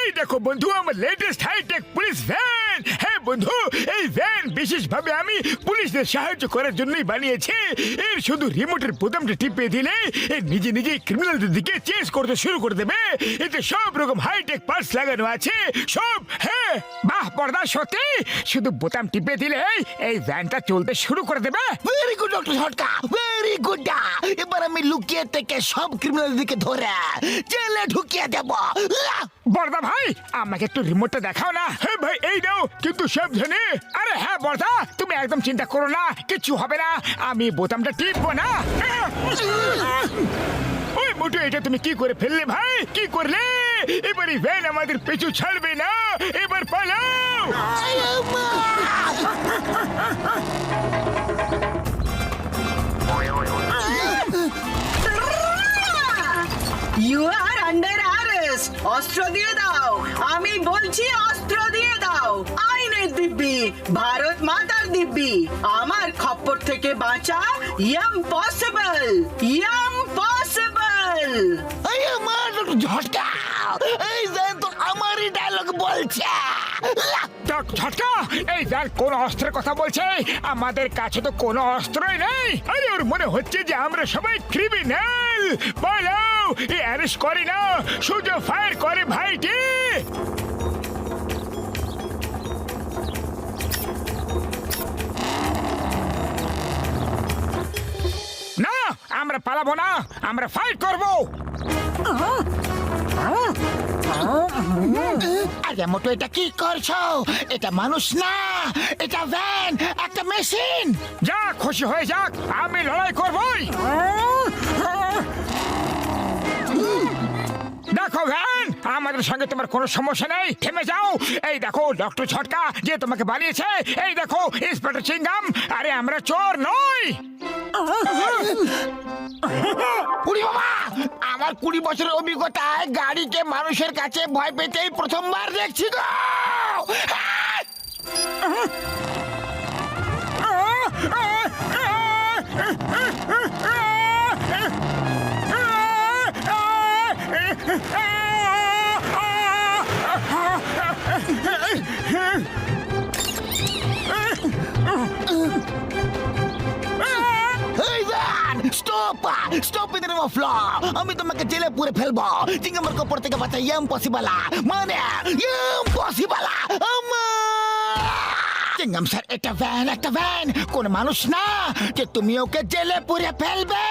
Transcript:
এই দেখো বন্ধু আমার লেটেস্ট হাইটেক পুলিশ ভ্যান। হ্যাঁ বন্ধু, এই ভ্যান বিশেষভাবে আমি পুলিশদের সাহায্য করার জন্যই বানিয়েছি। এর শুধু রিমোটের বোতামটা টিপে দিলে এ নিজে নিজে ক্রিমিনালদের দিকে চেস করতে শুরু করে দেবে। এতে সব রকম হাইটেক পার্টস লাগানো আছে সব। হ্যাঁ বাহ বর্দা, সত্যি শুধু বোতাম টিপে দিলে এই ভ্যানটা চলতে শুরু করে দেবে। Very good doctor Jhatka, very good. এবার আমি লুকিয়ে থেকে সব ক্রিমিনাল দিকে ধরে জেলে ঢুকিয়ে দেব। বর্দা ভাই আমাকে একটু রিমোটটা দেখাও না। হ্যাঁ ভাই এই নাও, কিন্তু সাবধানে। আরে হ্যাঁ বর্দা, তুমি একদম চিন্তা করো না, কিচ্ছু হবে না, আমি বোতামটা টিপবো না। ওই মোটু, এটা তুমি কি করে ফেললে ভাই, কি করলে? এবার এই ভ্যান আমাদের পিছু ছাড়বে না, এবার পালাও। You are under arrest. অস্ত্র দিয়ে দাও, আমি বলছি অস্ত্র দিয়ে দাও। আইনের দিব্যি, ভারত মাতার দিব্যি, আমার খপ্পর থেকে বাঁচা ইম্পসিবল, ইম্পসিবল। এই আমার ডক্টর ঝটকা, এই ভ্যান তো আমারই ডায়লগ বলছে। ঝটকা, এই ভ্যান কোন অস্ত্রের কথা বলছে? আমাদের কাছে তো কোনো অস্ত্রই নেই। আরে ওর মনে হচ্ছে যে আমরা সবাই ক্রিমিনাল। পালাও, এই অ্যারেস্ট করে না, সোজা ফায়ার করে ভাইটি। না, আমরা পালাবো না, আমরা ফাইট করবো। আরে মোটো, এটা কি করছো? এটা মানুষ না, এটা ভ্যান, একটা মেশিন। যা খুশি হয়ে যাক, আমি লড়াই করবই। দেখো ভ্যান, আমাদের সঙ্গে তোমার কোনো সমস্যা নেই, থেমে যাও। এই দেখো ডক্টর ঝটকা যে তোমাকে বানিয়েছে, এই দেখো ইন্সপেক্টর চিংগাম। আরে আমরা চোর নই। উড়ি বাবা, আমার 20 বছরের অভিজ্ঞতায় গাড়িকে মানুষের কাছে ভয় পেতেই প্রথমবার দেখছি গো। Stop in the name of law. আমি তোমাকে জেলে পুরে ফেলবো। চিংগামের কপর থেকে বাঁচা ইম্পসিবল, মানে ইম্পসিবল। চিংগাম স্যার, এটা ভ্যান, একটা ভ্যান, কোন মানুষ না যে তুমি ওকে জেলে পুরে ফেলবে।